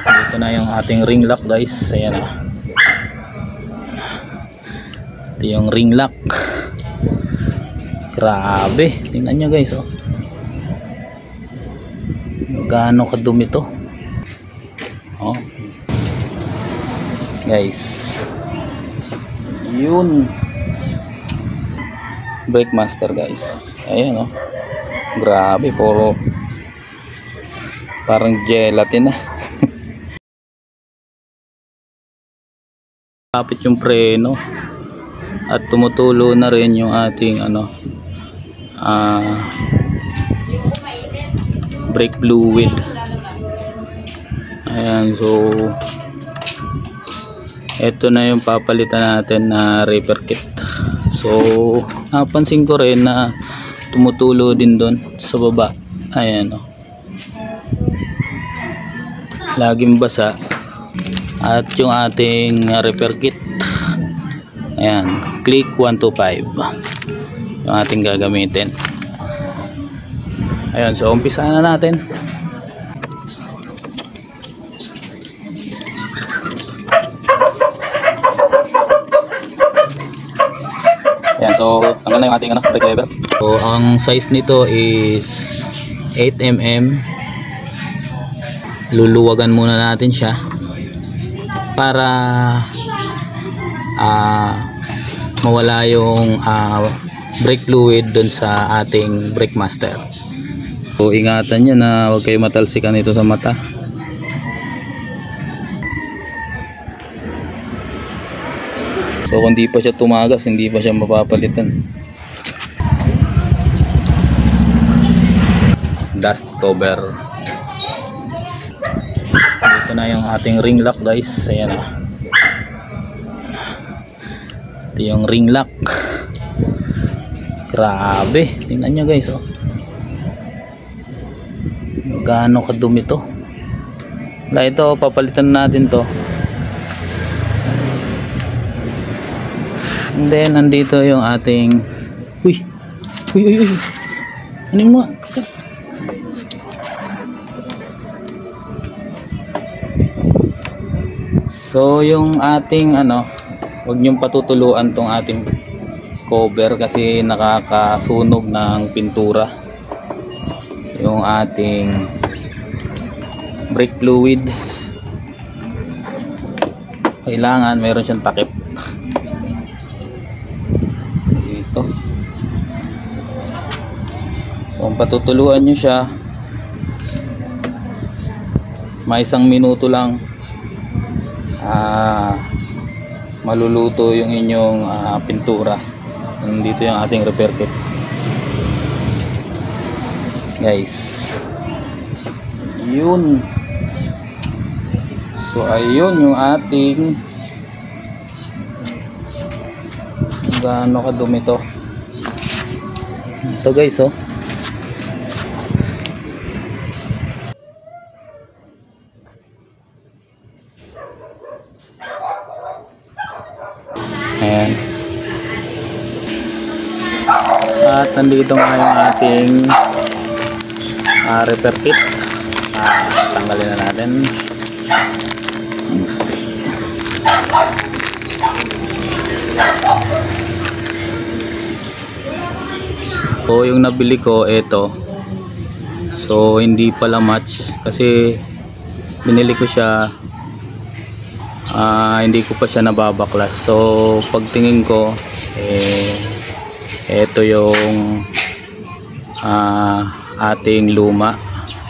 Dito na yung ating ring lock guys. Ayan na. Ito yung ring lock. Grabe. Tingnan nyo guys oh. Gaano kadumi to. Oh. Guys. Yun. Brake master guys. Ayan oh. Grabe, puro parang gelatin na. Kapit yung preno at tumutulo na rin yung ating brake fluid. Ayan, so eto na yung papalitan natin na repair kit. So napansin ko rin na tumutulo din doon sa baba. Ayan oh. Laging basa. At yung ating repair kit, ayan, click 125 yung ating gagamitin. Ayan, so umpisa na natin. Ayan, so tanggal na yung ating brake lever. So ang size nito is 8mm. Luluwagan muna natin siya para mawala yung brake fluid dun sa ating brake master. So ingatan nyo na huwag kayo matalsikan ito sa mata. So kung di pa siya tumagas, hindi pa siya mapapalitan. Dust cover. Ito na yung ating ring lock guys. Ayan na. Ito yung ring lock. Grabe. Tingnan nyo guys oh. Gaano kadumi to. Wala, ito papalitan natin to. And then nandito yung ating uy. Ano mo? So yung ating wag niyong patutuluan tong ating cover kasi nakakasunog ng pintura yung ating brake fluid. Kailangan meron siyang takip dito. So kung patutuluan niyo siya, may 1 minuto lang maluluto yung inyong pintura. Nandito yung ating repair kit guys. Yun. So ayun yung ating gaano kadumi to. Ito guys oh. Ayan. At nandito nga yung ating repair kit. Tanggalin na natin. So yung nabili ko ito. So hindi pala match kasi binili ko siya, hindi ko pa siya nababaklas. So pagtingin ko ito yung ating luma,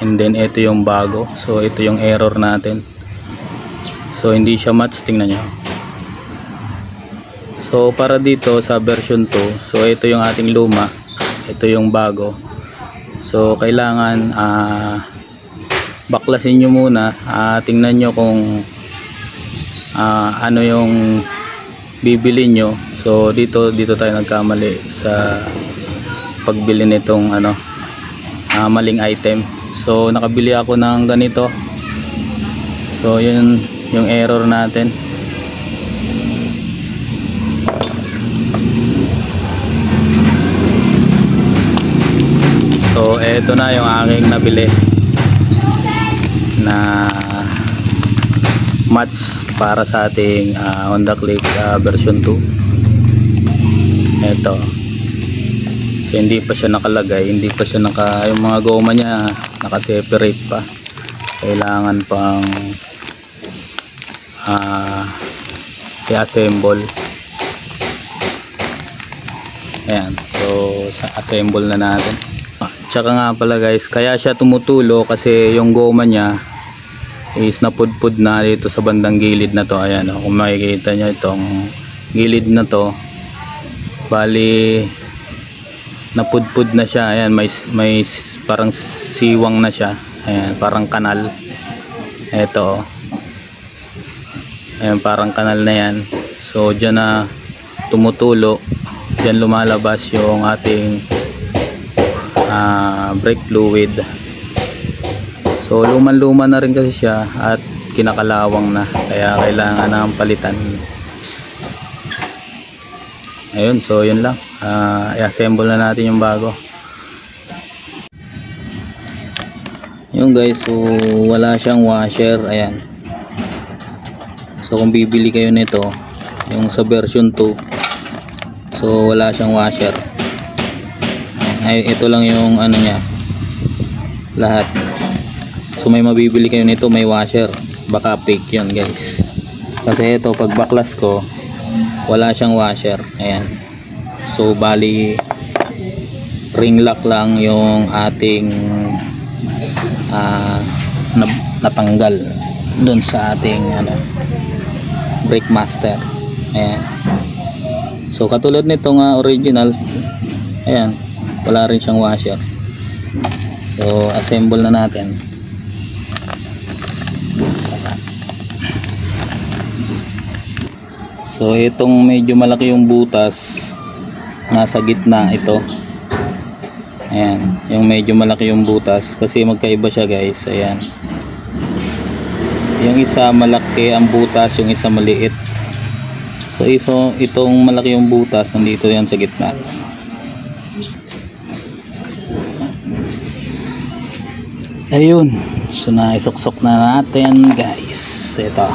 and then ito yung bago. So ito yung error natin. So hindi siya match, tingnan nyo. So para dito sa version 2, so ito yung ating luma, ito yung bago. So kailangan baklasin nyo muna, tingnan nyo kung ano yung bibili nyo. So dito tayo nagkamali sa pagbili nitong maling item. So nakabili ako ng ganito. So yun yung error natin. So eto na yung aking nabili na match para sa ating Honda Click version 2. Ito, so hindi pa siya nakalagay, hindi pa siya yung mga goma niya naka-separate pa, kailangan pang i-assemble. Ayan, so assemble na natin. Tsaka nga pala guys, kaya siya tumutulo kasi yung goma niya is napudpud na dito sa bandang gilid na to. Ayan, kung makikita nyo itong gilid na to, bali napudpud na siya. Ayan, may parang siwang na siya. Ayan, parang kanal. Ito, ayan, parang kanal na yan. So dyan na tumutulo, dyan lumalabas yung ating brake fluid. So luman-luma na rin kasi siya at kinakalawang na, kaya kailangan ng palitan. Ayun, so yun lang, i-assemble na natin yung bago. Yun guys, so wala siyang washer. Ayan, so kung bibili kayo nito yung sa version 2, so wala siyang washer. Ay, ito lang yung ano niya, lahat. So may mabibili kayo nito may washer, baka fake yun guys, kasi ito pag baklas ko wala siyang washer. Ayan, so bali ring lock lang yung ating natanggal dun sa ating brake master. Ayan, so katulad nitong original, ayan, wala rin siyang washer. So assemble na natin. So itong medyo malaki yung butas, nasa gitna ito. Ayan, yung medyo malaki yung butas kasi magkaiba siya guys. Ayan, yung isa malaki ang butas, yung isa maliit. So itong malaki yung butas nandito yan sa gitna. Ayun, so naisuksok na natin guys. Ito,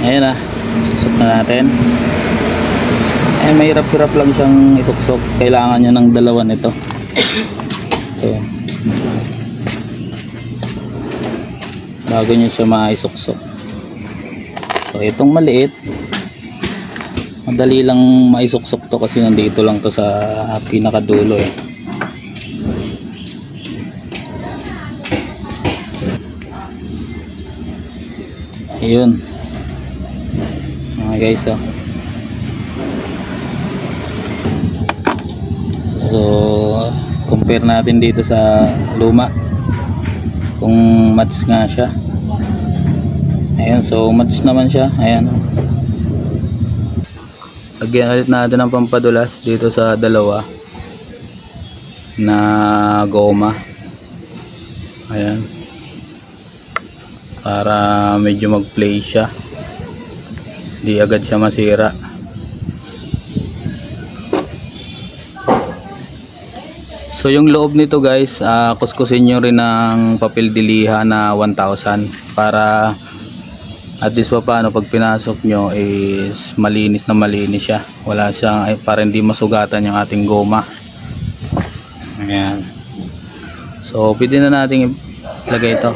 ayun suksok na natin. Eh, may hirap-hirap lang siyang isuksok, kailangan nyo ng dalawa nito. Ito, bago nyo siya maisuksok. So itong maliit, madali lang maisuksok to kasi nandito lang to sa pinakadulo eh. Ayun mga guys, so compare natin dito sa luma kung match nga siya. Ayun, so match naman siya. Ayan, lagyan ulit natin ng pampadulas dito sa dalawa na goma. Ayan, para medyo mag-play siya, di agad siya masira. So yung loob nito guys, kuskusin nyo rin ng papel diliha na 1,000 para at least pa paano pag pinasok nyo is malinis na malinis siya, wala siyang para hindi masugatan yung ating goma. Ayan, so pwede na natin ilagay ito.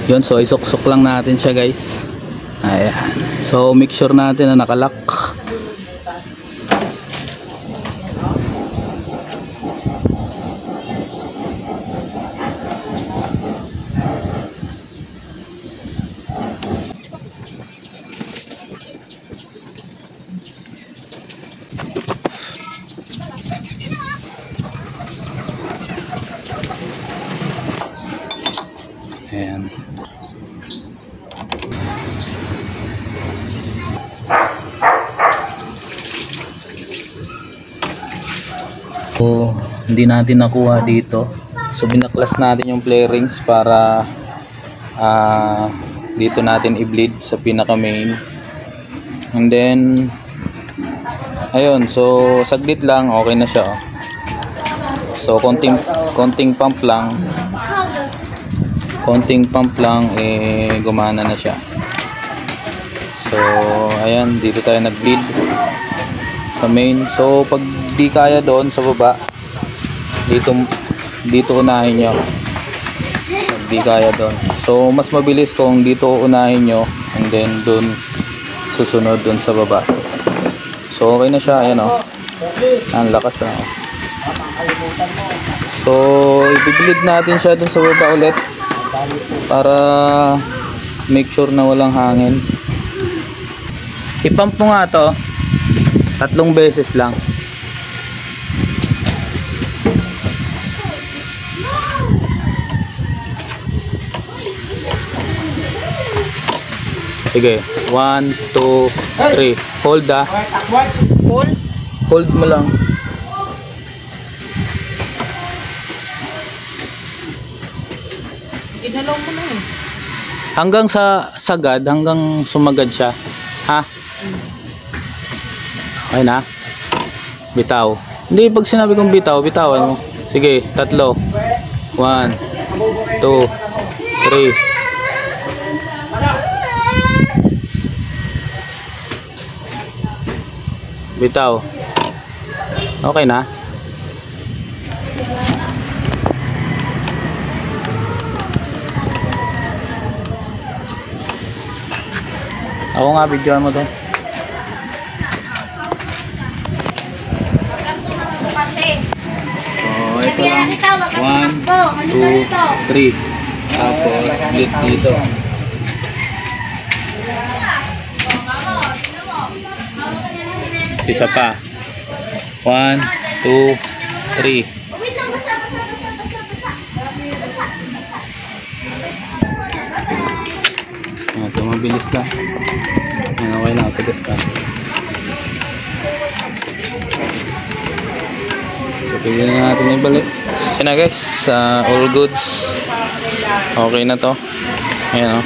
Yun, so isuksok lang natin siya guys. Ayan, so make sure natin na nakalock. Ayan, So, hindi natin nakuha dito. So, binaklas natin yung flarings para dito natin i-bleed sa pinaka main. And then, ayun. So, saglit lang. Okay na siya. So, konting pump lang. Gumana na siya. So, ayan. Dito tayo nag-bleed sa main. So, pag di kaya doon sa baba, dito unahin nyo. Pag di kaya doon. So, mas mabilis kung dito unahin nyo and then doon susunod doon sa baba. So, okay na siya. Ayan o. Ang lakas na. So, i-bleed natin siya doon sa baba ulit para make sure na walang hangin. I-pump mo nga to 3 beses lang. Sige, 1, 2, 3. Hold ah. Hold mo lang. Ginalaw mo na eh. Hanggang sa sagad, hanggang sumagad siya. Ha? Okay na? Bitaw. Hindi, pag sinabi kong bitaw, bitawan mo. Sige, 3. 1, 2, 3. Bitaw. Okay na? Ako nga, videoan mo to. So, ito lang. 1, 2, 3. Tapos, split dito. Isa pa. 1, 2, 3. Ito, mabilis lang. Okay na, tigas na. So, pwede na natin ibalik. Yan na guys, all goods. Okay na to. Ayan o.